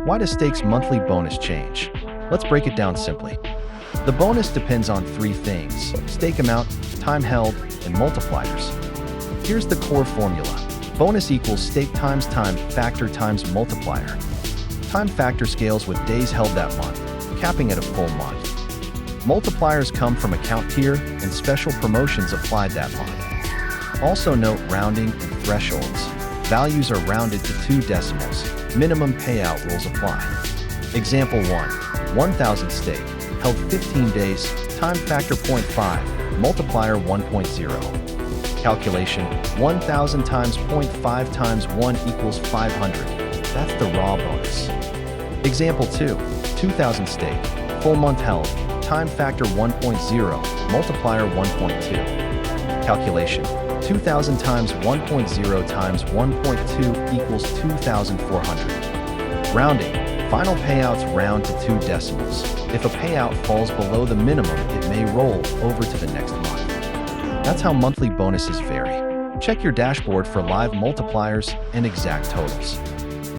Why does Stake's monthly bonus change? Let's break it down simply. The bonus depends on three things: stake amount, time held, and multipliers. Here's the core formula. Bonus equals stake times time factor times multiplier. Time factor scales with days held that month, capping at a full month. Multipliers come from account tier and special promotions applied that month. Also note rounding and thresholds. Values are rounded to 2 decimals. Minimum payout rules apply. Example 1. 1,000 stake, held 15 days, time factor 0.5, multiplier 1.0. Calculation: 1,000 times 0.5 times 1 equals 500. That's the raw bonus. Example 2. 2,000 stake, full month held, time factor 1.0, multiplier 1.2. Calculation: 2,000 times 1.0 times 1.2 equals 2,400. Rounding: final payouts round to 2 decimals. If a payout falls below the minimum, it may roll over to the next month. That's how monthly bonuses vary. Check your dashboard for live multipliers and exact totals.